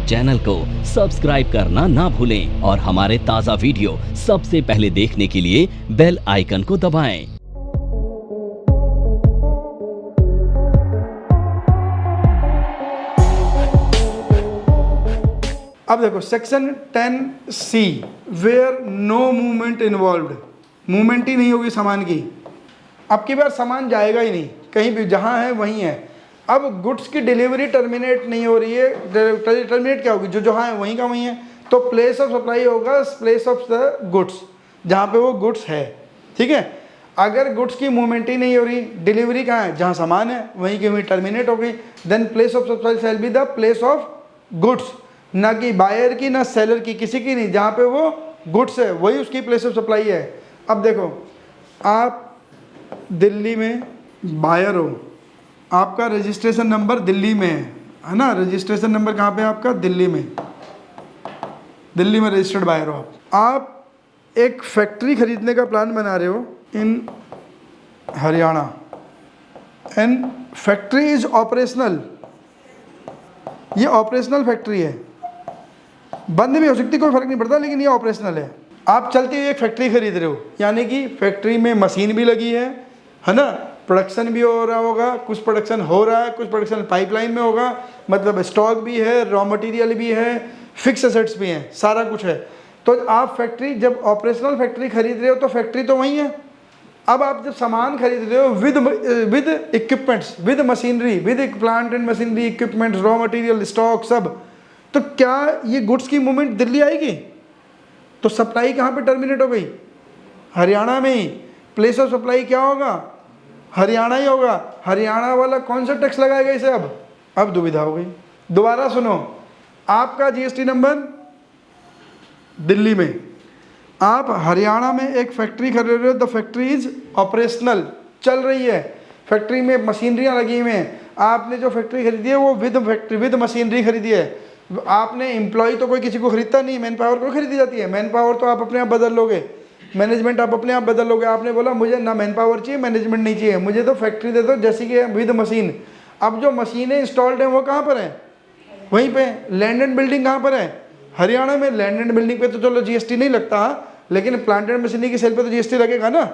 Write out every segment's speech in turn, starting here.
Channel को subscribe करना ना भूलें और हमारे ताज़ा वीडियो सबसे पहले देखने के लिए बेल आइकन को दबाएं। अब देखो section 10C where no movement involved, movement ही नहीं होगी सामान की। अब की बार सामान जाएगा ही नहीं, कहीं भी जहाँ है वहीं है। अब गुड्स की डिलीवरी टर्मिनेट नहीं हो रही है, टर्मिनेट क्या होगी, जो जहाँ है वहीं का वहीं है। तो प्लेस ऑफ सप्लाई होगा प्लेस ऑफ द गुड्स, जहाँ पे वो गुड्स है। ठीक है, अगर गुड्स की मूवमेंट ही नहीं हो रही, डिलीवरी कहाँ है, जहाँ सामान है वहीं की वहीं टर्मिनेट हो गई, then place of supply shall be the place of goods, ना कि बायर की ना सेलर की, किसी की नहीं। जहाँ पे वो गुड्स है वही उसकी प्लेस ऑफ सप्लाई है। अब देखो, आप दिल्ली में बायर हो, आपका रजिस्ट्रेशन नंबर दिल्ली में है ना, रजिस्ट्रेशन नंबर कहाँ पे है आपका, दिल्ली में, दिल्ली में रजिस्टर्ड बायर हो आप एक फैक्ट्री खरीदने का प्लान बना रहे हो in Haryana, and factory is operational, ये ऑपरेशनल फैक्ट्री है, बंद भी हो सकती, कोई फर्क नहीं पड़ता, लेकिन ये ऑपरेशनल है। आप चलती हुई एक फैक्ट्री खरीद रहे हो, यानी कि फैक्ट्री में मशीन भी लगी है ना, प्रोडक्शन भी हो रहा होगा, कुछ प्रोडक्शन हो रहा है, कुछ प्रोडक्शन पाइपलाइन में होगा, मतलब स्टॉक भी है, रॉ मटेरियल भी है, फिक्स एसेट्स भी हैं, सारा कुछ है। तो आप फैक्ट्री जब ऑपरेशनल फैक्ट्री खरीद रहे हो तो फैक्ट्री तो वहीं है। अब आप जब सामान खरीद रहे हो with equipments, with machinery, with plant and machinery, equipments, raw material, stock सब, तो क्या ये गुड्स की मूवमेंट दिल्ली आएगी? तो सप्लाई कहाँ पे टर्मिनेट हो गई? हरियाणा में ही। प्लेस ऑफ सप्लाई क्या होगा? हरियाणा ही होगा। हरियाणा वाला कौन सा टैक्स लगाएगा इसे? अब दुविधा हो गई। दोबारा सुनो, आपका जीएसटी नंबर दिल्ली में, आप हरियाणा में एक फैक्ट्री खरीद रहे हो, द फैक्ट्री इज ऑपरेशनल, चल रही है, फैक्ट्री में मशीनरियाँ लगी हुई हैं। आपने जो फैक्ट्री खरीदी है वो विद मशीनरी खरीदी है। आपने एम्प्लॉय तो कोई किसी को खरीदता नहीं, मैन पावर को खरीदी जाती है। मैन पावर तो आप अपने आप बदल लोगे, मैनेजमेंट आप अपने आप बदल लोगे। आपने बोला मुझे ना मैन पावर चाहिए, मैनेजमेंट नहीं चाहिए, मुझे तो फैक्ट्री दे दो जैसी कि है विद मशीन। अब जो मशीनें इंस्टॉल्ड हैं वो कहाँ पर हैं? वहीं पे। लैंड एंड बिल्डिंग कहाँ पर है? हरियाणा में। लैंड एंड बिल्डिंग पे तो चलो जीएसटी नहीं लगता, लेकिन प्लांट एंड मशीनरी की सेल पे तो जीएसटी लगेगा ना।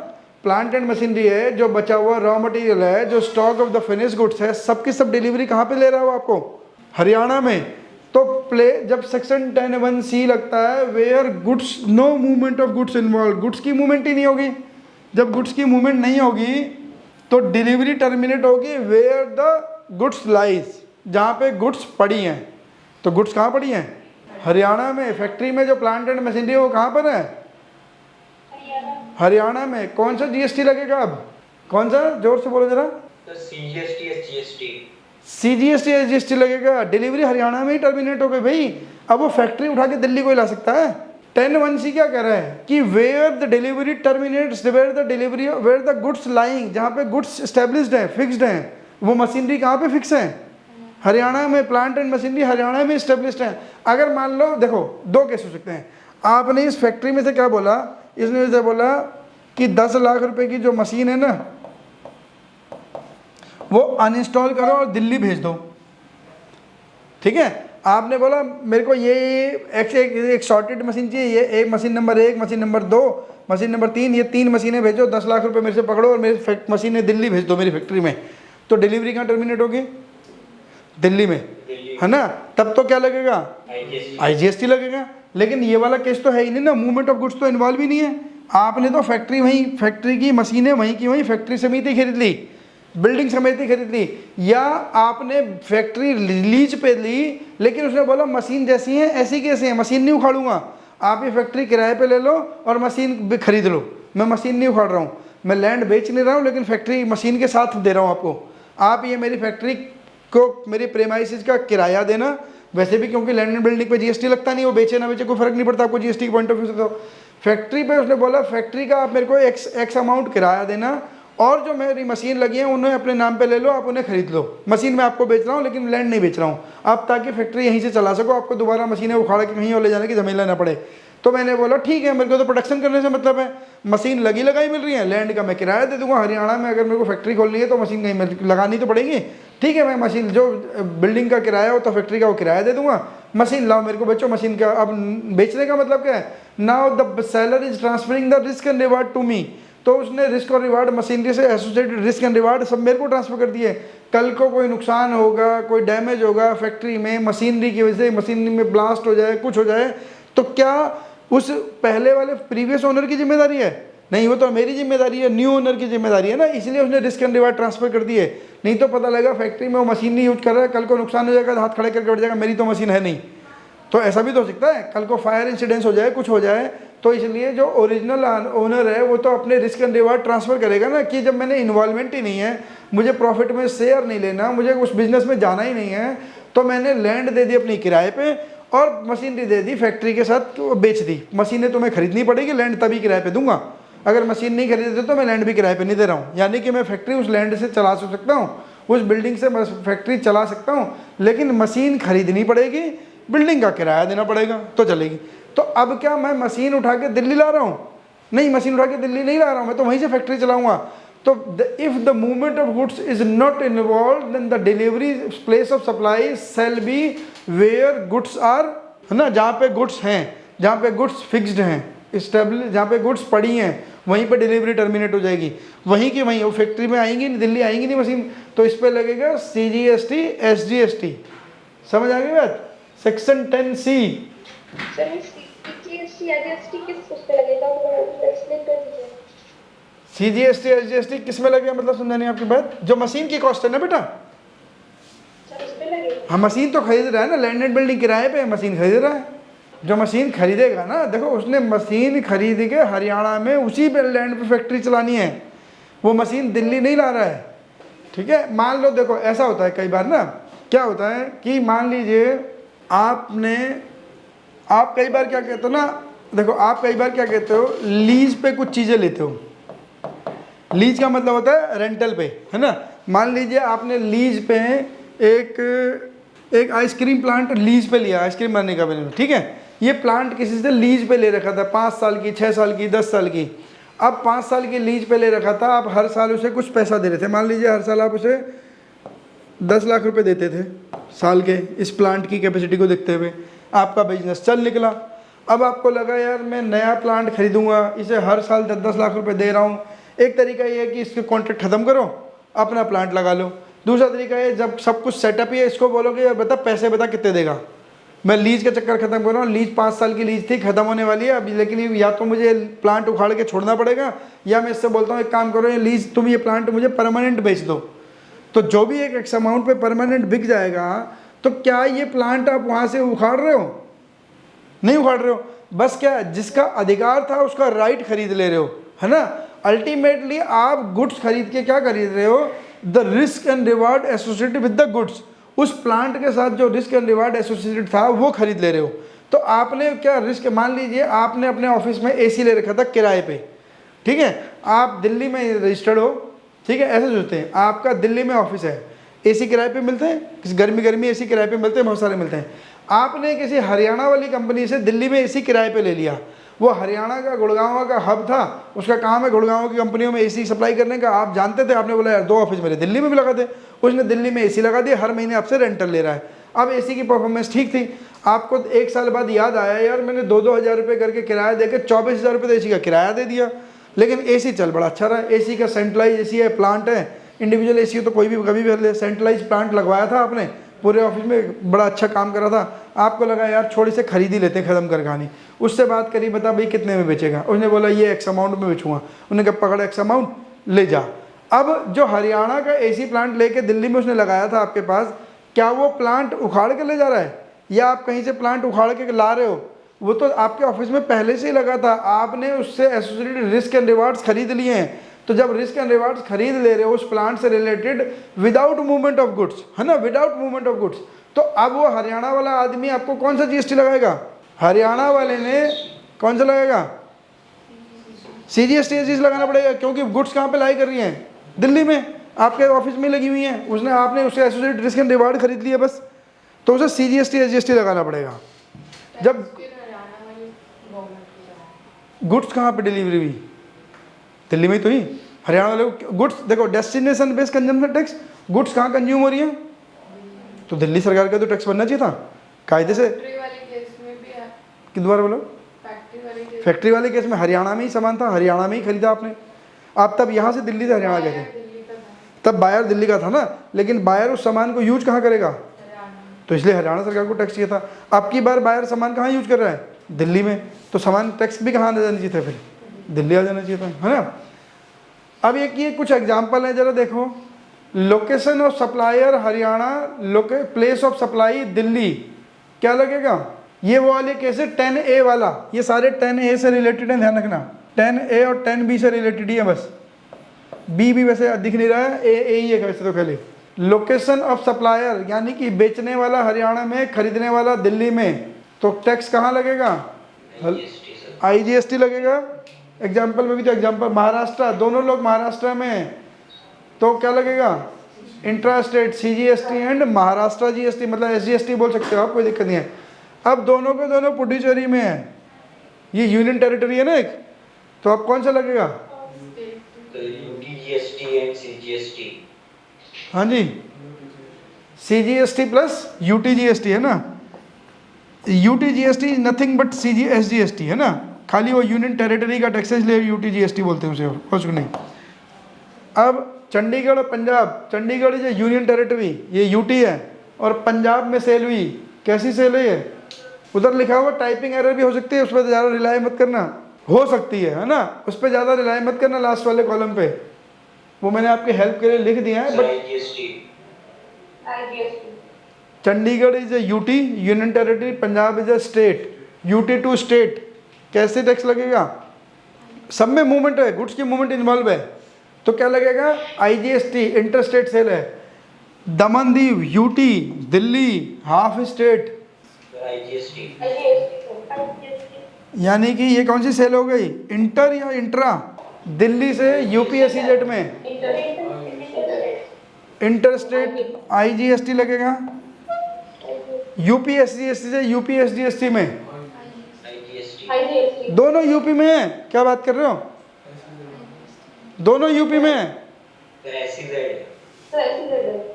प्लांट एंड मशीनरी है, जो बचा हुआ रॉ मटेरियल है, जो stock of the finish goods है, सबकी सब डिलीवरी कहाँ पे ले रहा हो आपको? हरियाणा में। तो जब सेक्शन 10(1)(c) लगता है where goods no movement of goods involve, goods की मूवमेंट ही नहीं होगी। जब गुड्स की मूवमेंट नहीं होगी तो डिलीवरी टर्मिनेट होगी वेयर द गुड्स लाइज, जहाँ पे गुड्स पड़ी हैं। तो गुड्स कहाँ पड़ी हैं? हरियाणा में। फैक्ट्री में जो प्लांट एंड मशीनरी है वो कहाँ पर है? हरियाणा में। कौन सा जीएसटी लगेगा अब? कौन सा? जोर से बोलो जरा। सीजीएसटी एसजीएसटी लगेगा। डिलीवरी हरियाणा में ही टर्मिनेट हो गई भाई। अब वो फैक्ट्री उठा के दिल्ली को ही ला सकता है? 10(1)(c) क्या कह रहा है कि where the delivery terminates, where the goods lying, जहाँ पे गुड्स एस्टेब्लिश्ड हैं, फिक्स्ड हैं, वो मशीनरी कहाँ पे फिक्स है? हरियाणा में। प्लांट एंड मशीनरी हरियाणा में एस्टेब्लिश्ड है। अगर मान लो, देखो दो केस हो सकते हैं। आपने इस फैक्ट्री में से क्या बोला, इसने से बोला कि 10 लाख रुपए की जो मशीन है ना वो अनइंस्टॉल करो और दिल्ली भेज दो। ठीक है, आपने बोला मेरे को ये एक शॉर्टेड मशीन चाहिए, ये एक machine number 1, machine number 2, machine number 3, ये 3 मशीनें भेजो, 10 लाख रुपए मेरे से पकड़ो और मेरी मशीनें दिल्ली भेज दो मेरी फैक्ट्री में। तो डिलीवरी कहाँ टर्मिनेट होगी? दिल्ली में, है ना। तब तो क्या लगेगा? आईजीएसटी लगेगा। लेकिन ये वाला केस तो है ही नहीं ना, मूवमेंट ऑफ गुड्स तो इन्वॉल्व ही नहीं है। आपने तो फैक्ट्री वहीं, फैक्ट्री की मशीनें वहीं की वहीं, फैक्ट्री समिति ही खरीद ली, बिल्डिंग समिति खरीद ली, या आपने फैक्ट्री लीज पे ली, लेकिन उसने बोला मशीन जैसी है ऐसी कैसे है, मशीन नहीं उखाड़ूंगा, आप ये फैक्ट्री किराए पे ले लो और मशीन खरीद लो, मैं मशीन नहीं उखाड़ रहा हूँ, मैं लैंड बेच नहीं रहा हूँ, लेकिन फैक्ट्री मशीन के साथ दे रहा हूँ आपको, आप ये मेरी फैक्ट्री को, मेरी प्रेमाइसिस का किराया देना। वैसे भी क्योंकि लैंड एंड बिल्डिंग पे जीएसटी लगता नहीं, वो बेचे ना बेचे कोई फर्क नहीं पड़ता आपको जीएसटी के पॉइंट ऑफ व्यू से। तो फैक्ट्री पे उसने बोला फैक्ट्री का आप मेरे को एक्स अमाउंट किराया देना, और जो मेरी मशीन लगी है उन्हें अपने नाम पे ले लो, आप उन्हें खरीद लो। मशीन मैं आपको बेच रहा हूँ लेकिन लैंड नहीं बेच रहा हूँ, आप ताकि फैक्ट्री यहीं से चला सको, आपको दोबारा मशीनें उखाड़ के कहीं और ले जाने की झमेला ना पड़े। तो मैंने बोला ठीक है, मेरे को तो प्रोडक्शन करने से मतलब है, मशीन लगी लगाई मिल रही है, लैंड का मैं किराया दे दूंगा। हरियाणा में अगर मेरे को फैक्ट्री खोलनी है तो मशीन कहीं लगानी तो पड़ेगी, ठीक है, मैं मशीन जो बिल्डिंग का किराया हो तो फैक्ट्री का वो किराया दे दूंगा, मशीन लाओ मेरे को बेचो मशीन का। अब बेचने का मतलब क्या है, now the seller is transferring the risk and reward to me. तो उसने रिस्क और रिवार्ड मशीनरी से एसोसिएटेड रिस्क एंड रिवार्ड सब मेरे को ट्रांसफर कर दिए। कल को कोई नुकसान होगा, कोई डैमेज होगा फैक्ट्री में, मशीनरी की वजह से मशीनरी में ब्लास्ट हो जाए, कुछ हो जाए, तो क्या उस पहले वाले प्रीवियस ओनर की जिम्मेदारी है? नहीं, वो तो मेरी जिम्मेदारी है, न्यू ओनर की जिम्मेदारी है ना, इसलिए उसने रिस्क एंड रिवार्ड ट्रांसफर कर दिए। नहीं तो पता लगा फैक्ट्री में वो मशीन नहीं यूज कर रहा है, कल को नुकसान हो जाएगा, हाथ खड़े करके बैठ जाएगा, मेरी तो मशीन है नहीं। तो ऐसा भी तो हो सकता है, कल को फायर इंसिडेंस हो जाए, कुछ हो जाए, तो इसलिए जो ओरिजिनल ओनर है वो तो अपने रिस्क एंड रिवार्ड ट्रांसफर करेगा ना, कि जब मैंने इन्वॉल्वमेंट ही नहीं है, मुझे प्रॉफिट में शेयर नहीं लेना, मुझे उस बिजनेस में जाना ही नहीं है, तो मैंने लैंड दे दी अपनी किराए पे और मशीनरी दे दी फैक्ट्री के साथ, तो बेच दी। मशीनें तुम्हें खरीदनी पड़ेगी, लैंड तभी किराए पे दूंगा। अगर मशीन नहीं खरीदते तो मैं लैंड भी किराए पे नहीं दे रहा हूँ, यानी कि मैं फैक्ट्री उस लैंड से चला सकता हूँ, उस बिल्डिंग से फैक्ट्री चला सकता हूँ, लेकिन मशीन खरीदनी पड़ेगी, बिल्डिंग का किराया देना पड़ेगा, तो चलेगी। तो अब क्या मैं मशीन उठा के दिल्ली ला रहा हूँ? नहीं, मशीन उठा के दिल्ली नहीं ला रहा हूँ, मैं तो वहीं से फैक्ट्री चलाऊंगा। तो if the movement of goods is not involve then the delivery place of supply shall be where goods are, है ना, जहाँ पे गुड्स हैं, जहाँ पे गुड्स फिक्स्ड हैं, स्टेबल, जहाँ पे गुड्स पड़ी हैं, वहीं पे डिलीवरी टर्मिनेट हो जाएगी, वहीं की वहीं। वो फैक्ट्री में आएंगी नहीं, दिल्ली आएंगी नहीं मशीन, तो इस पे लगेगा CGST SGST। समझ आ गई बात? Section 10C। CGST SGST किस में लगेगा, मतलब समझा नहीं आपकी बात? जो मशीन की कॉस्ट है ना बेटा, हाँ, मशीन तो खरीद रहा है ना, लैंड एंड बिल्डिंग किराए पे मशीन खरीद रहा है। जो मशीन खरीदेगा ना, देखो उसने मशीन खरीद के हरियाणा में उसी पे लैंड पे फैक्ट्री चलानी है, वो मशीन दिल्ली नहीं ला रहा है, ठीक है। मान लो, देखो ऐसा होता है कई बार ना, क्या होता है कि मान लीजिए आप कई बार क्या कहते हो ना, देखो आप कई बार क्या कहते हो, लीज पे कुछ चीज़ें लेते हो। लीज का मतलब होता है रेंटल पे, है ना। मान लीजिए आपने लीज पे एक आइसक्रीम प्लांट लीज पे लिया, आइसक्रीम बनाने का बिजनेस, ठीक है। ये प्लांट किसी से लीज पे ले रखा था, 5 साल की, 6 साल की, 10 साल की। अब 5 साल की लीज पे ले रखा था, आप हर साल उसे कुछ पैसा दे रहे थे। मान लीजिए हर साल आप उसे 10 लाख रुपए देते थे साल के, इस प्लांट की कैपेसिटी को देखते हुए आपका बिजनेस चल निकला। अब आपको लगा यार मैं नया प्लांट खरीदूंगा, इसे हर साल 10-10 लाख रुपए दे रहा हूँ। एक तरीका ये है कि इसके कॉन्ट्रैक्ट ख़त्म करो, अपना प्लांट लगा लो। दूसरा तरीका है, जब सब कुछ सेटअप ही है, इसको बोलोगे यार बता पैसे बता कितने देगा, मैं लीज का चक्कर खत्म कर रहा हूँ। लीज 5 साल की लीज थी, खत्म होने वाली है अभी, लेकिन या तो मुझे प्लांट उखाड़ के छोड़ना पड़ेगा, या मैं इससे बोलता हूँ एक काम करो, ये लीज तुम ये प्लांट मुझे परमानेंट बेच दो। तो जो भी एक एक्स अमाउंट पे परमानेंट बिक जाएगा, तो क्या ये प्लांट आप वहाँ से उखाड़ रहे हो? नहीं उखाड़ रहे हो, बस क्या जिसका अधिकार था उसका राइट खरीद ले रहे हो, है ना। अल्टीमेटली आप गुड्स खरीद के क्या खरीद रहे हो, the risk and reward associated with the goods. उस प्लांट के साथ जो रिस्क एंड रिवार्ड एसोसिएटेड था वो खरीद ले रहे हो। तो आपने क्या रिस्क, मान लीजिए आपने अपने ऑफिस में AC ले रखा था किराए पे, ठीक है, आप दिल्ली में रजिस्टर्ड हो, ठीक है, ऐसे सोचते हैं आपका दिल्ली में ऑफिस है, AC किराए पे मिलते हैं, किसी गर्मी AC किराए पे मिलते हैं, बहुत सारे मिलते हैं। आपने किसी हरियाणा वाली कंपनी से दिल्ली में AC किराए पे ले लिया, वो हरियाणा का गुड़गांव का हब था, उसका काम है गुड़गांव की कंपनियों में AC सप्लाई करने का। आप जानते थे, आपने बोला यार 2 ऑफिस मेरे दिल्ली में भी लगा दे, उसने दिल्ली में AC लगा दिया, हर महीने आपसे रेंटल ले रहा है। अब AC की परफॉर्मेंस ठीक थी, आपको 1 साल बाद याद आया यार मैंने 2-2 हज़ार रुपये करके किराया देकर 24,000 रुपये AC का किराया दे दिया, लेकिन AC चल बड़ा अच्छा रहा है। AC का सेंट्रलाइज AC है, प्लांट है, इंडिविजुअल AC तो कोई भी कभी भी ले, सेंट्रलाइज प्लांट लगवाया था आपने, पूरे ऑफिस में बड़ा अच्छा काम करा था। आपको लगा यार छोड़ इसे खरीद ही लेते हैं, खत्म कर कहानी। उससे बात करी, बता भाई कितने में बेचेगा, उसने बोला ये एक्स अमाउंट में बेचूंगा। उन्होंने कहा पकड़ एक्स अमाउंट ले जा। अब जो हरियाणा का AC प्लांट लेके दिल्ली में उसने लगाया था आपके पास, क्या वो प्लांट उखाड़ के ले जा रहा है या आप कहीं से प्लांट उखाड़ के ला रहे हो? वो तो आपके ऑफिस में पहले से ही लगा था, आपने उससे एसोसिएटेड रिस्क एंड रिवार्ड्स खरीद लिए हैं। तो जब रिस्क एंड रिवार्ड्स खरीद ले रहे हो उस प्लांट से related without movement of goods, है ना, विदाउट मूवमेंट ऑफ गुड्स, तो अब वो हरियाणा वाला आदमी आपको कौन सा GST लगाएगा? हरियाणा वाले ने कौन सा लगाएगा? CGST लगाना पड़ेगा, क्योंकि गुड्स कहाँ पे लाई कर रही हैं? दिल्ली में, आपके ऑफिस में लगी हुई हैं, उसने आपने उससे एसोसिएटेड रिस्क एंड रिवार्ड खरीद लिया बस, तो उसे CGST लगाना पड़ेगा। जब गुड्स कहाँ पे डिलीवरी हुई? दिल्ली में तो ही। हरियाणा वाले गुड्स देखो, destination based consumption tax, goods कहाँ कंज्यूम हो रही है? तो दिल्ली सरकार का तो टैक्स बनना चाहिए था, कायदे से। फैक्ट्री वाले केस में भी है। कि दोबारा बोलो। फैक्ट्री वाले केस में हरियाणा में ही सामान था, हरियाणा में ही खरीदा आपने। आप तब यहाँ से दिल्ली से हरियाणा गए थे, दिल्ली का था। तब बायर दिल्ली का था ना, लेकिन बायर उस सामान को यूज कहाँ करेगा? हरियाणा। तो इसलिए हरियाणा सरकार को टैक्स चाहिए था। अब की बार बायर सामान कहाँ यूज कर रहा है? दिल्ली में। तो सामान टैक्स भी कहाँ आ जाना चाहिए था फिर? दिल्ली आ जाना चाहिए था, है ना। अब एक ये कुछ एग्जाम्पल है, जरा देखो। Location of supplier Haryana, place of supply Delhi, क्या लगेगा? ये वो वाले केस है 10A वाला, ये सारे 10A से रिलेटेड है, ध्यान रखना। 10A और 10B से रिलेटेड ही है बस, बी भी वैसे दिख नहीं रहा है, ए ही है वैसे तो खाली। लोकेशन ऑफ सप्लायर यानी कि बेचने वाला हरियाणा में, खरीदने वाला दिल्ली में, तो टैक्स कहाँ लगेगा? IGST लगेगा। एग्जाम्पल में भी तो एग्जाम्पल महाराष्ट्र, दोनों लोग महाराष्ट्र में हैं, तो क्या लगेगा? Intra state CGST and Maharashtra GST, मतलब SGST बोल सकते हो आप, कोई दिक्कत नहीं है। अब दोनों के दोनों पुडुचेरी में है, ये यूनियन टेरिटरी है ना एक, तो अब कौन सा लगेगा? UTGST and CGST। हाँ जी, CGST प्लस UTGST है ना। UTGST is nothing but SGST है ना, खाली वो यूनियन टेरिटरी का टैक्स है, इसलिए UTGST बोलते हैं उसे, और कुछ नहीं। अब चंडीगढ़ और पंजाब, चंडीगढ़ जो यूनियन टेरिटरी ये UT है, और पंजाब में सेल हुई, कैसी सेल है ये? उधर लिखा हुआ, टाइपिंग एरर भी हो सकती है, उस पर ज़्यादा रिलाई मत करना, हो सकती है ना, उस पर ज़्यादा रिलाई मत करना, लास्ट वाले कॉलम पे, वो मैंने आपकी हेल्प के लिए लिख दिया है। But Chandigarh is a UT union territory, Punjab is a state, UT to state, कैसे टैक्स लगेगा? सब में मूवमेंट है, गुड्स की मूवमेंट इन्वॉल्व है, तो क्या लगेगा? IGST, इंटर स्टेट सेल है। Daman Diu UT, Delhi half state, यानी कि ये कौन सी सेल हो गई? इंटर या इंट्रा? दिल्ली से UPSEZ में इंटर स्टेट IGST लगेगा, UPSGST से UPSGST में, दोनों यूपी में है। क्या बात कर रहे हो? दोनों यूपी में है।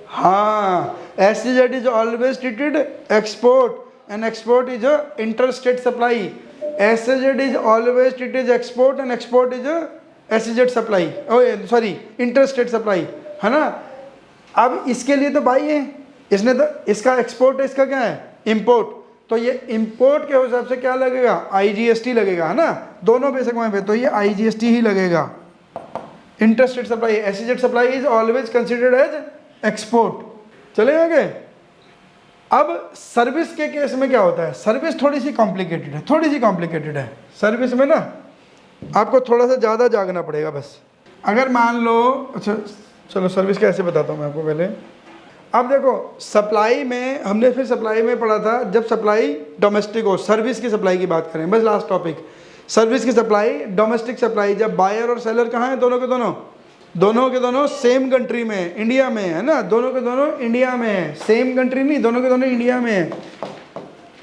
हाँ, SEZ is always treated export and export is a inter state supply. SEZ is always treated export and export is a SEZ supply, sorry inter state supply, है ना। अब इसके लिए तो भाई है, इसने तो, इसका एक्सपोर्ट है, इसका क्या है? इंपोर्ट। तो ये इंपोर्ट के हिसाब से क्या लगेगा? IGST लगेगा, है ना, दोनों बेसिक में पे, तो ये IGST ही लगेगा। Inter state supply, SEZ supply is always considered as export. चले आगे। अब सर्विस के केस में क्या होता है? सर्विस थोड़ी सी कॉम्प्लिकेटेड है, थोड़ी सी कॉम्प्लिकेटेड है। सर्विस में ना आपको थोड़ा सा ज़्यादा जागना पड़ेगा बस। अगर मान लो, अच्छा चलो सर्विस कैसे बताता हूँ मैं आपको पहले। अब देखो, सप्लाई में हमने फिर सप्लाई में पढ़ा था, जब सप्लाई डोमेस्टिक हो, सर्विस की सप्लाई की बात करें, बस लास्ट टॉपिक, सर्विस की सप्लाई, डोमेस्टिक सप्लाई, जब बायर और सेलर कहाँ हैं? दोनों के दोनों सेम कंट्री में, इंडिया में, है ना, दोनों के दोनों इंडिया में है, सेम कंट्री नहीं, दोनों के दोनों इंडिया में है।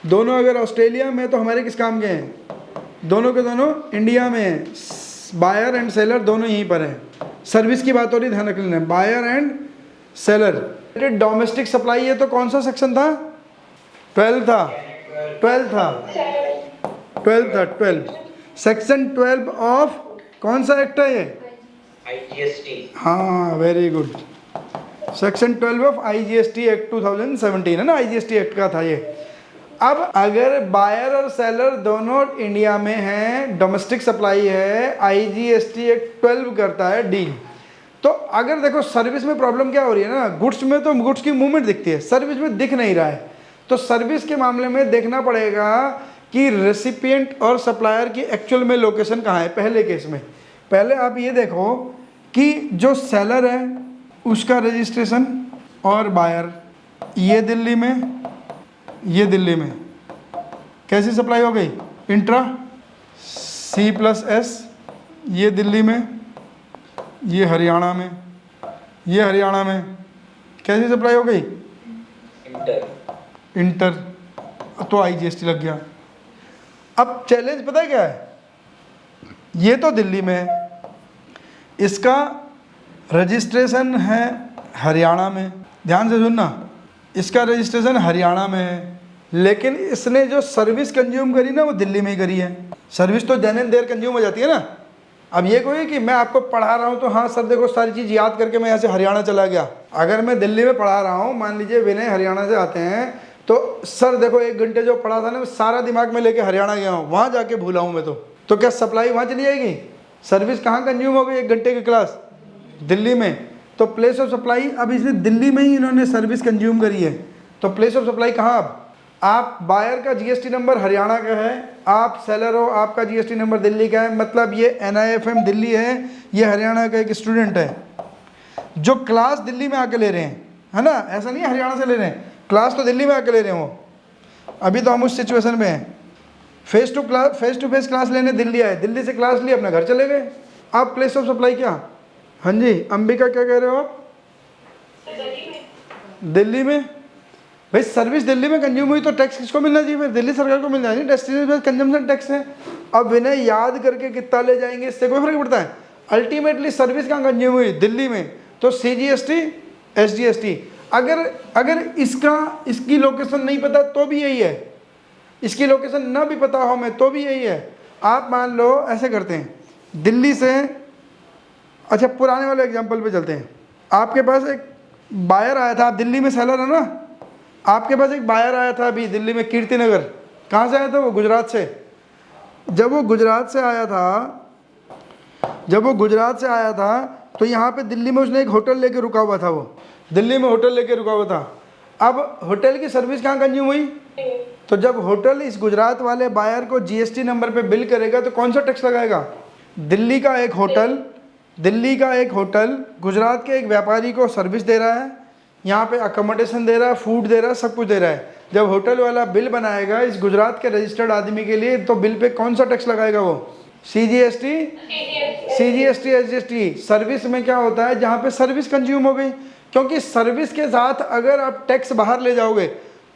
दोनों अगर ऑस्ट्रेलिया में तो हमारे किस काम के हैं? दोनों के दोनों इंडिया में है, बायर एंड सेलर दोनों यहीं पर हैं। सर्विस की बात हो रही, ध्यान रख लेना, buyer and seller. Domestic supply है तो कौन सा सेक्शन था? 12 था, 12 सेक्शन 12 ऑफ कौन सा एक्ट है ये? IGST। हाँ, very good, section 12 of IGST act 2017 है ना, IGST एक्ट का था ये। अब अगर बायर और सेलर दोनों इंडिया में हैं, डोमेस्टिक सप्लाई है, IGST एक्ट 12 करता है डील। तो अगर देखो सर्विस में प्रॉब्लम क्या हो रही है ना, गुड्स में तो गुड्स की मूवमेंट दिखती है, सर्विस में दिख नहीं रहा है, तो सर्विस के मामले में देखना पड़ेगा कि रेसिपिएंट और सप्लायर की एक्चुअल में लोकेशन कहाँ है। पहले केस में पहले आप ये देखो कि जो सेलर है उसका रजिस्ट्रेशन और बायर, ये दिल्ली में, ये दिल्ली में, कैसी सप्लाई हो गई? इंट्रा C+S, ये दिल्ली में, ये हरियाणा में, ये हरियाणा में, कैसी सप्लाई हो गई? इंटर, तो IGST लग गया। अब चैलेंज पता है क्या है? ये तो दिल्ली में है, इसका रजिस्ट्रेशन है हरियाणा में, ध्यान से सुनना, इसका रजिस्ट्रेशन हरियाणा में है, लेकिन इसने जो सर्विस कंज्यूम करी ना वो दिल्ली में ही करी है। सर्विस तो देन एंड देयर कंज्यूम हो जाती है ना। अब ये कोई कि मैं आपको पढ़ा रहा हूँ तो हाँ सर देखो सारी चीज़ याद करके मैं यहाँ से हरियाणा चला गया। अगर मैं दिल्ली में पढ़ा रहा हूँ, मान लीजिए विनय हरियाणा से आते हैं, तो सर देखो 1 घंटे जो पढ़ा था ना मैं सारा दिमाग में लेके हरियाणा गया हूँ, वहाँ जाके भूला हूँ मैं तो क्या सप्लाई वहाँ चली जाएगी? सर्विस कहाँ कंज्यूम हो गई 1 घंटे की क्लास? दिल्ली में। तो प्लेस ऑफ सप्लाई, अब इसने दिल्ली में ही इन्होंने सर्विस कंज्यूम करी है, तो प्लेस ऑफ सप्लाई कहाँ? अब आप बायर का जीएसटी नंबर हरियाणा का है, आप सेलर हो, आपका जीएसटी नंबर दिल्ली का है, मतलब ये NIFM दिल्ली है, ये हरियाणा का एक स्टूडेंट है जो क्लास दिल्ली में आके ले रहे हैं, है ना? ऐसा नहीं है हरियाणा से ले रहे हैं, क्लास तो दिल्ली में आके ले रहे हैं वो। अभी तो हम उस सिचुएशन में हैं, फेस टू फेस क्लास लेने दिल्ली आए, दिल्ली से क्लास ली, अपना घर चले गए। आप प्लेस ऑफ सप्लाई क्या? हाँ जी अंबिका क्या कह रहे हो आप? दिल्ली में भाई सर्विस दिल्ली में कंज्यूम हुई तो टैक्स किसको मिलना चाहिए? फिर दिल्ली सरकार को मिलना चाहिए, डेस्टिनेशन कंजम्पशन टैक्स है। अब विनय याद करके कितना ले जाएंगे इससे कोई फर्क पड़ता है? अल्टीमेटली सर्विस कहाँ कंज्यूम हुई? दिल्ली में, तो CGST SGST। अगर इसकी लोकेशन नहीं पता तो भी यही है, इसकी लोकेशन ना भी पता हो मैं तो भी यही है। आप मान लो ऐसे करते हैं, दिल्ली से, अच्छा पुराने वाले एग्जाम्पल पे चलते हैं। आपके पास एक बायर आया था, आप दिल्ली में सेलर है ना, आपके पास एक बायर आया था अभी दिल्ली में कीर्तिनगर। कहाँ से आया था वो? गुजरात से। जब वो गुजरात से आया था तो यहाँ पे दिल्ली में उसने एक होटल लेके रुका हुआ था, वो दिल्ली में होटल लेके रुका हुआ था। अब होटल की सर्विस कहाँ कंज्यूम हुई? तो जब होटल इस गुजरात वाले बायर को GST नंबर पे बिल करेगा तो कौन सा टैक्स लगाएगा? दिल्ली का एक होटल गुजरात के एक व्यापारी को सर्विस दे रहा है, यहाँ पे अकोमोडेशन दे रहा है, फूड दे रहा है, सब कुछ दे रहा है। जब होटल वाला बिल बनाएगा इस गुजरात के रजिस्टर्ड आदमी के लिए, तो बिल पे कौन सा टैक्स लगाएगा वो? CGST SGST। सर्विस में क्या होता है? जहाँ पे सर्विस कंज्यूम हो गई, क्योंकि सर्विस के साथ अगर आप टैक्स बाहर ले जाओगे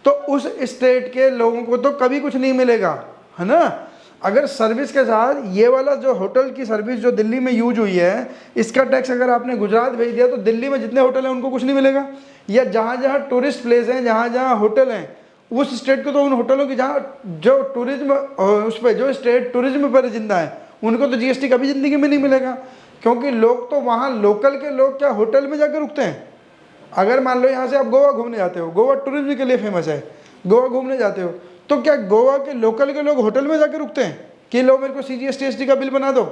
तो उस स्टेट के लोगों को तो कभी कुछ नहीं मिलेगा, है ना? अगर सर्विस के साथ ये वाला जो होटल की सर्विस जो दिल्ली में यूज हुई है, इसका टैक्स अगर आपने गुजरात भेज दिया तो दिल्ली में जितने होटल हैं उनको कुछ नहीं मिलेगा। या जहाँ जहाँ टूरिस्ट प्लेस हैं, जहाँ जहाँ होटल हैं, उस स्टेट को तो उन होटलों की जहाँ जो टूरिज्म उस पर जो स्टेट टूरिज्म पर जिंदा है उनको तो GST कभी ज़िंदगी में नहीं मिलेगा, क्योंकि लोग तो वहाँ लोकल के लोग क्या होटल में जाकर रुकते हैं। अगर मान लो यहाँ से आप गोवा घूमने जाते हो, गोवा टूरिज्म के लिए फेमस है, गोवा घूमने जाते हो, तो क्या गोवा के लोकल के लोग होटल में जाकर रुकते हैं कि लो मेरे को CGST ST का बिल बना दो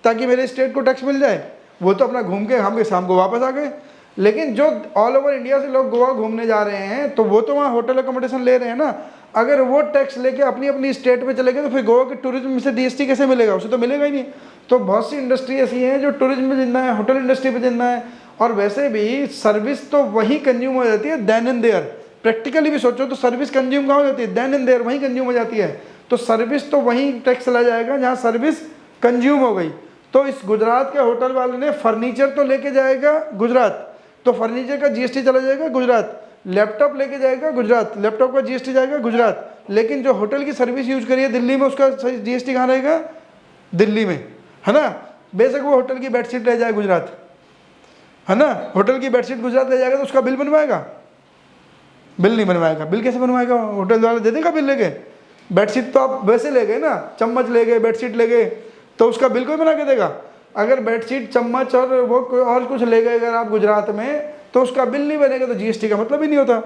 ताकि मेरे स्टेट को टैक्स मिल जाए? वो तो अपना घूम के हम शाम को वापस आ गए। लेकिन जो ऑल ओवर इंडिया से लोग गोवा घूमने जा रहे हैं तो वो तो वहाँ होटल अकोमोडेशन ले रहे हैं ना। अगर वो टैक्स लेके अपनी अपनी स्टेट पे चले गए तो फिर गोवा के टूरिज्म से GST कैसे मिलेगा? उसे तो मिलेगा ही नहीं। तो बहुत सी इंडस्ट्री ऐसी हैं जो टूरिज्म में जिंदा है, होटल इंडस्ट्री पे जिंदा है। और वैसे भी सर्विस तो वहीं कंज्यूम हो जाती है देन एंड देयर। प्रैक्टिकली भी सोचो तो सर्विस कंज्यूम कहाँ हो जाती है? देन एंड देयर, वहीं कंज्यूम हो जाती है। तो सर्विस तो वहीं टैक्स चला जाएगा जहाँ सर्विस कंज्यूम हो गई। तो इस गुजरात के होटल वाले ने फर्नीचर तो लेके जाएगा गुजरात, तो फर्नीचर का GST चला जाएगा गुजरात। लैपटॉप लेके जाएगा गुजरात, लैपटॉप का GST जाएगा गुजरात। लेकिन जो होटल की सर्विस यूज करिए दिल्ली में, उसका GST कहाँ रहेगा? दिल्ली में, है ना? बेशक वो होटल की बेडशीट ले जाए गुजरात, है ना? होटल की बेडशीट गुजरात ले जाएगा तो उसका बिल बनवाएगा? बिल नहीं बनवाएगा। बिल कैसे बनवाएगा? होटल वाला दे देगा बिल लेके। बेडशीट तो आप वैसे ले गए ना, चम्मच ले गए, बेडशीट ले गए, तो उसका बिल कोई बना के देगा? अगर बेडशीट, चम्मच और वो कोई और कुछ ले गए अगर आप गुजरात में, तो उसका बिल नहीं बनेगा, तो GST का मतलब ही नहीं होता।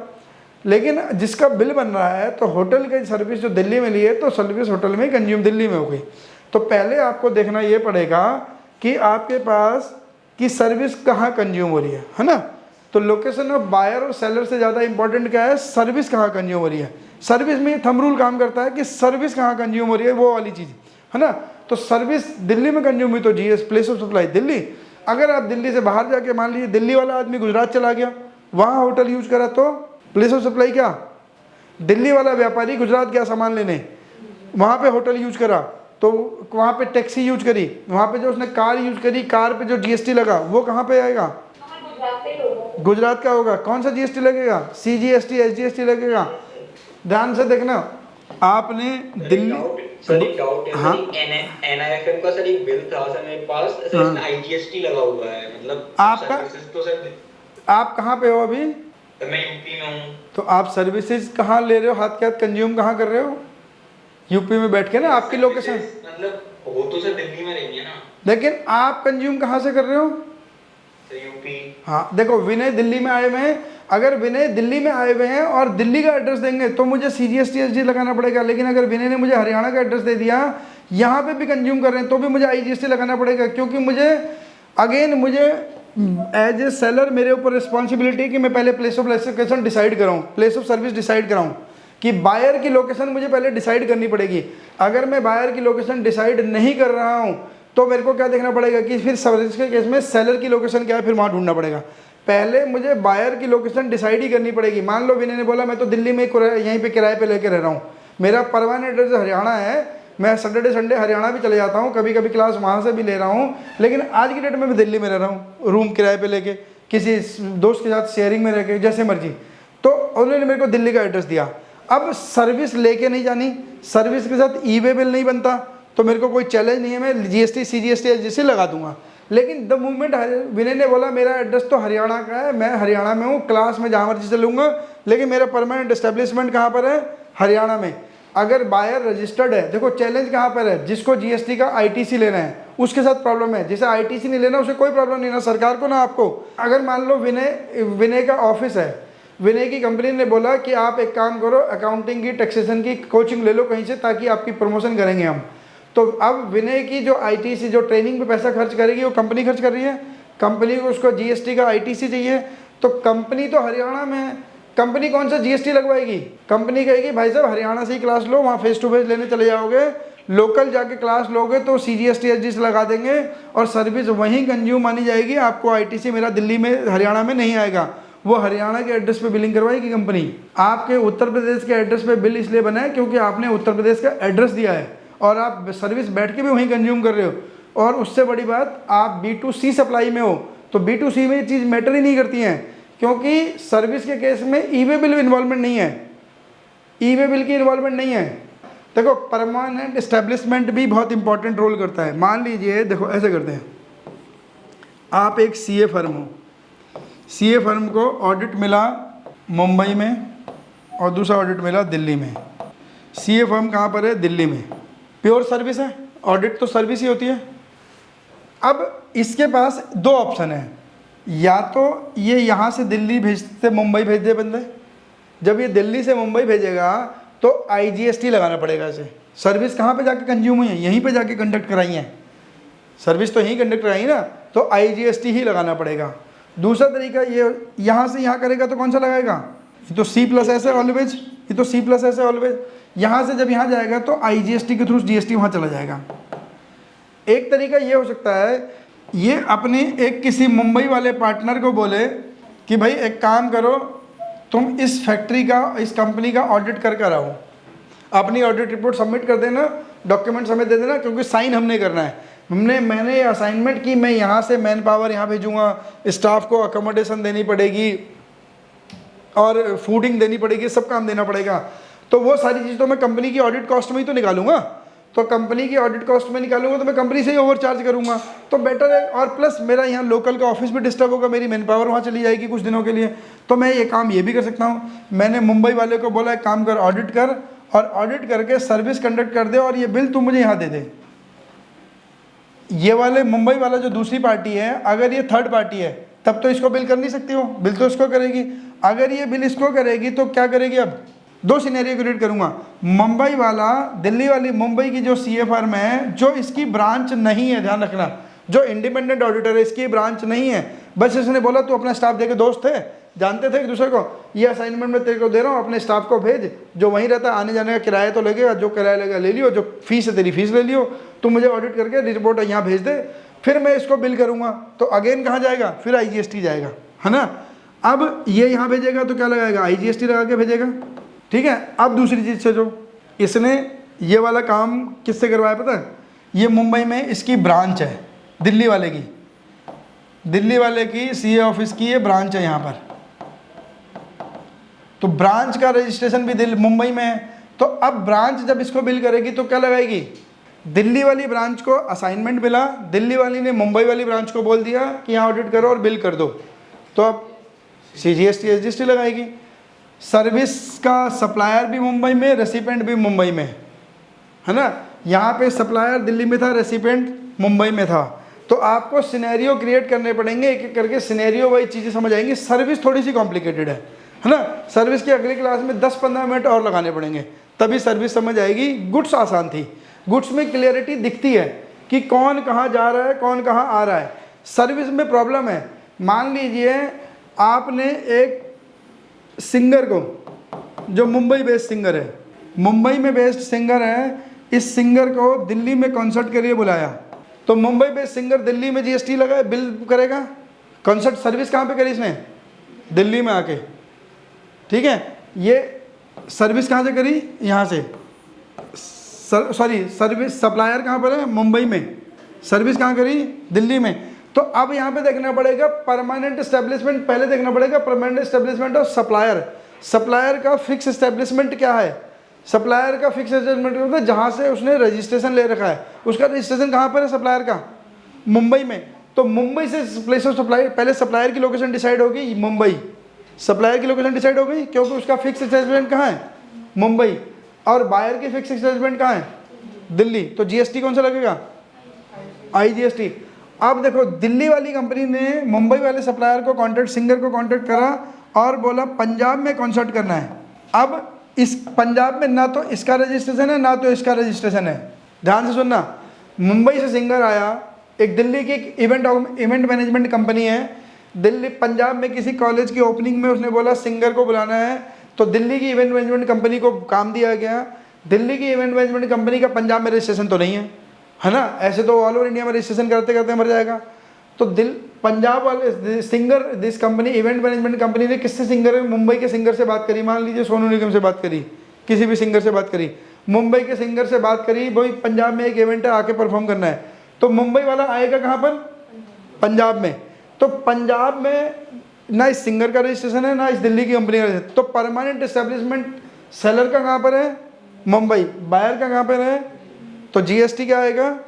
लेकिन जिसका बिल बन रहा है तो होटल की सर्विस जो दिल्ली में ली है तो सर्विस होटल में कंज्यूम दिल्ली में हो गई। तो पहले आपको देखना ये पड़ेगा कि आपके पास की सर्विस कहाँ कंज्यूम हो रही है ना? तो लोकेशन ऑफ बायर और सेलर से ज़्यादा इंपॉर्टेंट क्या है? सर्विस कहाँ कंज्यूम हो रही है। सर्विस में थंब रूल काम करता है कि सर्विस कहाँ कंज्यूम हो रही है, वो वाली चीज़, है ना? तो सर्विस दिल्ली में कंज्यूम हुई तो GS place of supply Delhi. अगर आप दिल्ली से बाहर जाके मान लीजिए दिल्ली वाला आदमी गुजरात चला गया, वहाँ होटल यूज करा, तो प्लेस ऑफ सप्लाई क्या? दिल्ली वाला व्यापारी गुजरात गया सामान लेने, वहाँ पे होटल यूज करा, तो वहाँ पे टैक्सी यूज करी, वहाँ पे जो उसने कार यूज करी, कार पे जो GST लगा वो कहाँ पे आएगा? गुजरात का होगा। कौन सा GST लगेगा? CGST SGST लगेगा। ध्यान से देखना, आपने दिल्ली सर एक डाउट है। हाँ? NIFM का सर एक बिल था सर मेरे पास, सर इसमें IGST लगा हुआ है, मतलब आपका सर्विसेज तो सर आप कहाँ पे हो अभी? तो मैं यूपी में हूँ। तो आप सर्विसेज कहाँ ले रहे हो, हाथ के हाथ कंज्यूम कहाँ कर रहे हो? यूपी में बैठ के ना, आपकी लोकेशन। मतलब हो तो सर दिल्ली में रही है ना। लेकिन आप कंज्यूम कहाँ से कर रहे हो? तो यूपी। हाँ देखो, विनय दिल्ली में आए हुए हैं, अगर विनय दिल्ली में आए हुए हैं और दिल्ली का एड्रेस देंगे तो मुझे CGST लगाना पड़ेगा। लेकिन अगर विनय ने मुझे हरियाणा का एड्रेस दे दिया, यहाँ पे भी कंज्यूम कर रहे हैं, तो भी मुझे IGST लगाना पड़ेगा, क्योंकि मुझे एज ए सेलर मेरे ऊपर रिस्पॉन्सिबिलिटी है कि मैं पहले प्लेस ऑफ लोकेशन डिसाइड कराऊँ, प्लेस ऑफ सर्विस डिसाइड कराऊँ, कि बायर की लोकेशन मुझे पहले डिसाइड करनी पड़ेगी। अगर मैं बायर की लोकेशन डिसाइड नहीं कर रहा हूँ तो मेरे को क्या देखना पड़ेगा कि फिर सर्विस के केस में सेलर की लोकेशन क्या है, फिर वहाँ ढूंढना पड़ेगा। पहले मुझे बायर की लोकेशन डिसाइड ही करनी पड़ेगी। मान लो विनय ने बोला मैं तो दिल्ली में यहीं पे किराए पे लेके रह रहा हूँ, मेरा परमानेंट एड्रेस हरियाणा है, मैं सैटरडे संडे हरियाणा भी चले जाता हूँ, कभी कभी क्लास वहाँ से भी ले रहा हूँ, लेकिन आज की डेट में मैं दिल्ली में रह रहा हूँ, रूम किराए पे लेके, किसी दोस्त के साथ शेयरिंग में रह के, जैसे मर्जी। तो उन्होंने मेरे को दिल्ली का एड्रेस दिया। अब सर्विस लेके नहीं जानी, सर्विस के साथ ई-वे बिल नहीं बनता, तो मेरे को कोई चैलेंज नहीं है, मैं GST CGST जैसे लगा दूंगा। लेकिन द मूवमेंट विनय ने बोला मेरा एड्रेस तो हरियाणा का है, मैं हरियाणा में हूँ, क्लास में जहाँ मर्जी चलूँगा, लेकिन मेरा परमानेंट एस्टेब्लिशमेंट कहाँ पर है? हरियाणा में। अगर बायर रजिस्टर्ड है, देखो चैलेंज कहाँ पर है, जिसको GST का ITC लेना है उसके साथ प्रॉब्लम है, जिसे ITC नहीं लेना उसे कोई प्रॉब्लम नहीं, ना सरकार को ना आपको। अगर मान लो विनय का ऑफिस है, विनय की कंपनी ने बोला कि आप एक काम करो, अकाउंटिंग की, टैक्सेशन की कोचिंग ले लो कहीं से, ताकि आपकी प्रमोशन करेंगे हम। तो अब विनय की जो ITC जो ट्रेनिंग पे पैसा खर्च करेगी वो कंपनी खर्च कर रही है, कंपनी को उसको GST का ITC चाहिए, तो कंपनी तो हरियाणा में है, कंपनी कौन सा GST लगवाएगी? कंपनी कहेगी भाई साहब हरियाणा से ही क्लास लो, वहाँ फेस टू फेस लेने चले जाओगे, लोकल जाके क्लास लोगे तो CGST SGST लगा देंगे और सर्विस वहीं कंज्यूम मानी जाएगी, आपको ITC मेरा दिल्ली में हरियाणा में नहीं आएगा। वो हरियाणा के एड्रेस पे बिलिंग करवाएगी कंपनी। आपके उत्तर प्रदेश के एड्रेस पे बिल इसलिए बना है क्योंकि आपने उत्तर प्रदेश का एड्रेस दिया है और आप सर्विस बैठ के भी वहीं कंज्यूम कर रहे हो। और उससे बड़ी बात, आप B2C सप्लाई में हो, तो B2C में ये चीज़ मैटर ही नहीं करती हैं, क्योंकि सर्विस के केस में ई-वे बिल इन्वॉल्वमेंट नहीं है, ई-वे बिल की इन्वॉल्वमेंट नहीं है। देखो परमानेंट एस्टेब्लिशमेंट भी बहुत इंपॉर्टेंट रोल करता है। मान लीजिए, देखो ऐसे करते हैं, आप एक CA फर्म हो, CA फर्म को ऑडिट मिला मुंबई में और दूसरा ऑडिट मिला दिल्ली में। CA फर्म कहाँ पर है? दिल्ली में। प्योर सर्विस है, ऑडिट तो सर्विस ही होती है। अब इसके पास दो ऑप्शन है, या तो ये यहाँ से दिल्ली भेजते मुंबई भेज दे बंदे, जब ये दिल्ली से मुंबई भेजेगा तो IGST लगाना पड़ेगा इसे। सर्विस कहाँ पे जाके कंज्यूम हुई है? यहीं पे जाके कंडक्ट कराई है, सर्विस तो यहीं कंडक्ट कराई ना, तो IGST ही लगाना पड़ेगा। दूसरा तरीका ये, यहाँ से यहाँ करेगा तो कौन सा लगाएगा? ये तो C+S है ऑलवेज, ये तो C+S है ऑलवेज। यहाँ से जब यहाँ जाएगा तो IGST के थ्रू GST वहाँ चला जाएगा। एक तरीका ये हो सकता है, ये अपने एक किसी मुंबई वाले पार्टनर को बोले कि भाई एक काम करो, तुम इस फैक्ट्री का, इस कंपनी का ऑडिट करके आओ, अपनी ऑडिट रिपोर्ट सबमिट कर देना, डॉक्यूमेंट समेत दे देना, क्योंकि साइन हमने करना है। मैंने ये असाइनमेंट की, मैं यहाँ से मैन पावर यहाँ भेजूँगा, स्टाफ को अकोमोडेशन देनी पड़ेगी और फूडिंग देनी पड़ेगी, सब काम देना पड़ेगा। तो वो सारी चीज़ तो मैं कंपनी की ऑडिट कॉस्ट में ही तो निकालूंगा, तो कंपनी की ऑडिट कॉस्ट में निकालूंगा तो मैं कंपनी से ही ओवर चार्ज करूँगा, तो बेटर है। और प्लस मेरा यहाँ लोकल का ऑफिस भी डिस्टर्ब होगा, मेरी मैन पावर वहाँ चली जाएगी कुछ दिनों के लिए, तो मैं ये काम ये भी कर सकता हूँ। मैंने मुंबई वाले को बोला एक काम कर, ऑडिट कर, और ऑडिट करके सर्विस कंडक्ट कर दे और ये बिल तू मुझे यहाँ दे दे। ये वाले मुंबई वाला जो दूसरी पार्टी है, अगर ये थर्ड पार्टी है तब तो इसको बिल कर नहीं सकती हो, बिल तो इसको करेगी। अगर ये बिल इसको करेगी तो क्या करेगी? अब दो सिनेरियो क्रिएट करूंगा, मुंबई वाला, दिल्ली वाली, मुंबई की जो CA फर्म है, जो इसकी ब्रांच नहीं है, ध्यान रखना, जो इंडिपेंडेंट ऑडिटर है इसकी ब्रांच नहीं है, बस इसने बोला तू अपना स्टाफ देके, दोस्त थे, जानते थे एक दूसरे को, ये असाइनमेंट मैं तेरे को दे रहा हूँ, अपने स्टाफ को भेज, जो वहीं रहता है, आने जाने का किराया तो लगेगा, जो किराया लगेगा ले लियो, जो फीस है तेरी फीस ले लियो, तू मुझे ऑडिट करके रिपोर्ट यहाँ भेज दे, फिर मैं इसको बिल करूँगा। तो अगेन कहाँ जाएगा? फिर IGST जाएगा, है ना। अब ये यहाँ भेजेगा तो क्या लगाएगा? IGST लगा के भेजेगा, ठीक है। अब दूसरी चीज़ से, जो इसने ये वाला काम किससे करवाया पता है? ये मुंबई में इसकी ब्रांच है, दिल्ली वाले की, दिल्ली वाले की CA ऑफिस की ये ब्रांच है यहाँ पर, तो ब्रांच का रजिस्ट्रेशन भी मुंबई में है। तो अब ब्रांच जब इसको बिल करेगी तो क्या लगाएगी? दिल्ली वाली ब्रांच को असाइनमेंट मिला, दिल्ली वाली ने मुंबई वाली ब्रांच को बोल दिया कि यहाँ ऑडिट करो और बिल कर दो, तो अब CGST SGST लगाएगी। सर्विस का सप्लायर भी मुंबई में, रेसिपेंट भी मुंबई में, है ना। यहाँ पे सप्लायर दिल्ली में था, रेसिपेंट मुंबई में था। तो आपको सिनेरियो क्रिएट करने पड़ेंगे, एक एक करके सिनेरियो वाइज चीज़ें समझ आएंगी। सर्विस थोड़ी सी कॉम्प्लिकेटेड है ना। सर्विस की अगली क्लास में 10-15 मिनट और लगाने पड़ेंगे, तभी सर्विस समझ आएगी। गुड्स आसान थी, गुड्स में क्लियरिटी दिखती है कि कौन कहाँ जा रहा है, कौन कहाँ आ रहा है। सर्विस में प्रॉब्लम है। मान लीजिए आपने एक सिंगर को, जो मुंबई बेस्ड सिंगर है, मुंबई में बेस्ड सिंगर है, इस सिंगर को दिल्ली में कॉन्सर्ट के लिए बुलाया, तो मुंबई बेस्ड सिंगर दिल्ली में GST लगाए, बिल करेगा। कॉन्सर्ट सर्विस कहाँ पे करी इसने? दिल्ली में आके, ठीक है। ये सर्विस कहाँ से करी? यहाँ से। सॉरी, सर्विस सप्लायर कहाँ पर है? मुंबई में। सर्विस कहाँ करी? दिल्ली में। तो अब यहाँ पे देखना पड़ेगा परमानेंट एस्टेब्लिशमेंट, पहले देखना पड़ेगा permanent establishment of supplier. Supplier का फिक्स एस्टेब्लिशमेंट क्या है? सप्लायर का फिक्स एस्टेब्लिशमेंट होता है जहाँ से उसने रजिस्ट्रेशन ले रखा है। उसका रजिस्ट्रेशन कहाँ पर है सप्लायर का? मुंबई में। तो मुंबई से प्लेस ऑफ सप्लाई, पहले सप्लायर की लोकेशन डिसाइड होगी मुंबई। सप्लायर की लोकेशन डिसाइड हो गई क्योंकि उसका फिक्स एस्टेब्लिशमेंट कहाँ है? मुंबई। और बायर की फिक्स एस्टेब्लिशमेंट कहाँ है? दिल्ली। तो GST कौन सा लगेगा? IGST। अब देखो, दिल्ली वाली कंपनी ने मुंबई वाले सप्लायर को कॉन्टैक्ट, सिंगर को कॉन्टैक्ट करा और बोला पंजाब में कॉन्सर्ट करना है। अब इस पंजाब में ना तो इसका रजिस्ट्रेशन है ना तो इसका रजिस्ट्रेशन है। ध्यान से सुनना, मुंबई से सिंगर आया, एक दिल्ली की इवेंट मैनेजमेंट कंपनी है, दिल्ली पंजाब में किसी कॉलेज की ओपनिंग में उसने बोला सिंगर को बुलाना है, तो दिल्ली की इवेंट मैनेजमेंट कंपनी को काम दिया गया। दिल्ली की इवेंट मैनेजमेंट कंपनी का पंजाब में रजिस्ट्रेशन तो नहीं है ना। ऐसे तो ऑल ओवर इंडिया में रजिस्ट्रेशन करते करते मर जाएगा। तो पंजाब वाले singer, this company event management company ने किससे सिंगर, मुंबई के सिंगर से बात करी। मान लीजिए सोनू निगम से बात करी, किसी भी सिंगर से बात करी, मुंबई के सिंगर से बात करी, भाई पंजाब में एक इवेंट है, आके परफॉर्म करना है। तो मुंबई वाला आएगा कहाँ पर? पंजाब में। तो पंजाब में ना इस सिंगर का रजिस्ट्रेशन है ना इस दिल्ली की कंपनी का रजिस्ट्रेशन। तो परमानेंट एस्टेब्लिशमेंट सेलर का कहाँ पर है? मुंबई। बायर का कहाँ पर है? तो GST क्या आएगा?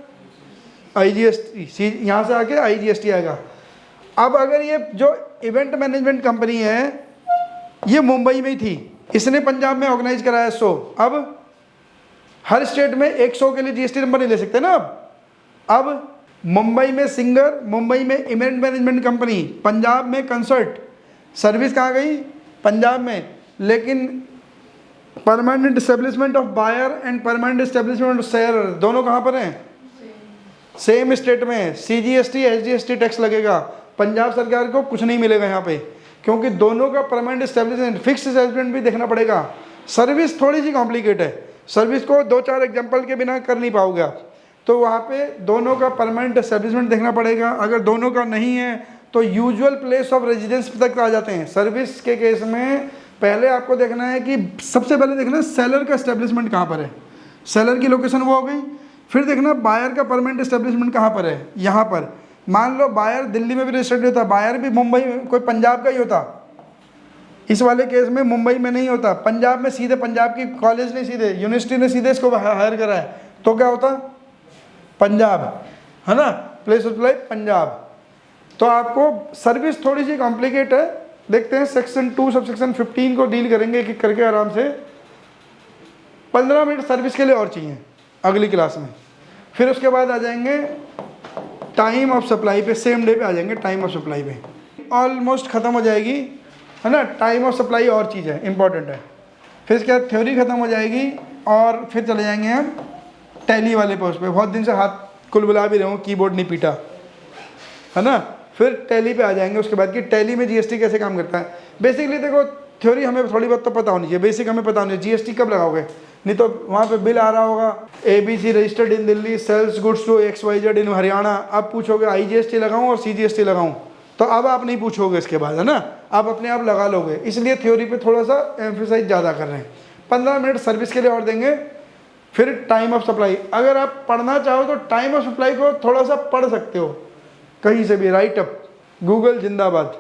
IGST। यहाँ से आके IGST आएगा। अब अगर ये जो इवेंट मैनेजमेंट कंपनी है ये मुंबई में ही थी, इसने पंजाब में ऑर्गेनाइज कराया शो। अब हर स्टेट में एक शो के लिए GST नंबर नहीं ले सकते ना। अब मुंबई में सिंगर, मुंबई में इवेंट मैनेजमेंट कंपनी, पंजाब में कंसर्ट, सर्विस कहाँ गई? पंजाब में। लेकिन permanent establishment of buyer and permanent establishment of seller दोनों कहाँ पर हैं? सेम स्टेट में। CGST SGST टैक्स लगेगा। पंजाब सरकार को कुछ नहीं मिलेगा यहाँ पे, क्योंकि दोनों का परमानेंट एस्टेब्लिशमेंट, फिक्स एस्टेब्लिशमेंट भी देखना पड़ेगा। सर्विस थोड़ी सी कॉम्प्लिकेट है, सर्विस को 2-4 एग्जाम्पल के बिना कर नहीं पाओगे आप। तो वहाँ पे दोनों का परमानेंट एस्टेब्लिशमेंट देखना पड़ेगा। अगर दोनों का नहीं है तो यूजुअल प्लेस ऑफ रेजिडेंस तक आ जाते हैं। सर्विस के केस में पहले आपको देखना है कि सबसे पहले देखना है सेलर का एस्टेब्लिशमेंट कहाँ पर है, सेलर की लोकेशन वो हो गई। फिर देखना बायर का परमानेंट एस्टेब्लिशमेंट कहाँ पर है, यहाँ पर। मान लो बायर दिल्ली में भी रजिस्टर्ड होता, बायर भी मुंबई में, कोई पंजाब का ही होता। इस वाले केस में मुंबई में नहीं होता, पंजाब में सीधे पंजाब की कॉलेज ने सीधे यूनिवर्सिटी ने सीधे इसको हायर करा है, तो क्या होता? पंजाब, है ना, प्लेस ऑफ सप्लाई पंजाब। तो आपको सर्विस थोड़ी सी कॉम्प्लिकेट है। देखते हैं सेक्शन 2 सबसेक्शन 15 को डील करेंगे एक एक करके आराम से। 15 मिनट सर्विस के लिए और चाहिए अगली क्लास में। फिर उसके बाद आ जाएंगे टाइम ऑफ सप्लाई पे, सेम डे पे आ जाएंगे टाइम ऑफ सप्लाई पे। ऑलमोस्ट ख़त्म हो जाएगी, है ना। टाइम ऑफ सप्लाई और चीज़ है, इंपॉर्टेंट है। फिर इसके बाद थ्योरी ख़त्म हो जाएगी और फिर चले जाएंगे हम टैली वाले पोस्ट पे। बहुत दिन से हाथ कुलबुला भी रहे हूँ, कीबोर्ड नहीं पीटा, है ना। फिर टैली पे आ जाएंगे उसके बाद कि टैली में GST कैसे काम करता है। बेसिकली देखो थ्योरी हमें थोड़ी बहुत तो पता होनी चाहिए, बेसिक हमें पता होनी चाहिए। GST कब लगाओगे, नहीं तो वहाँ पे बिल आ रहा होगा ABC registered in Delhi, sells goods to XYZ in Haryana. अब पूछोगे IGST लगाऊँ और CGST लगाऊँ, तो अब आप नहीं पूछोगे इसके बाद, है ना, आप अपने आप लगा लोगे। इसलिए थ्योरी पे थोड़ा सा एम्फेसाइज ज़्यादा कर रहे हैं। 15 मिनट सर्विस के लिए और देंगे। फिर टाइम ऑफ सप्लाई, अगर आप पढ़ना चाहो तो टाइम ऑफ सप्लाई को थोड़ा सा पढ़ सकते हो कहीं से भी, राइट अप, गूगल जिंदाबाद।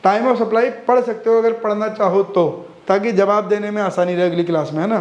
टाइम ऑफ सप्लाई पढ़ सकते हो अगर पढ़ना चाहो तो, ताकि जवाब देने में आसानी रहे अगली क्लास में, है ना।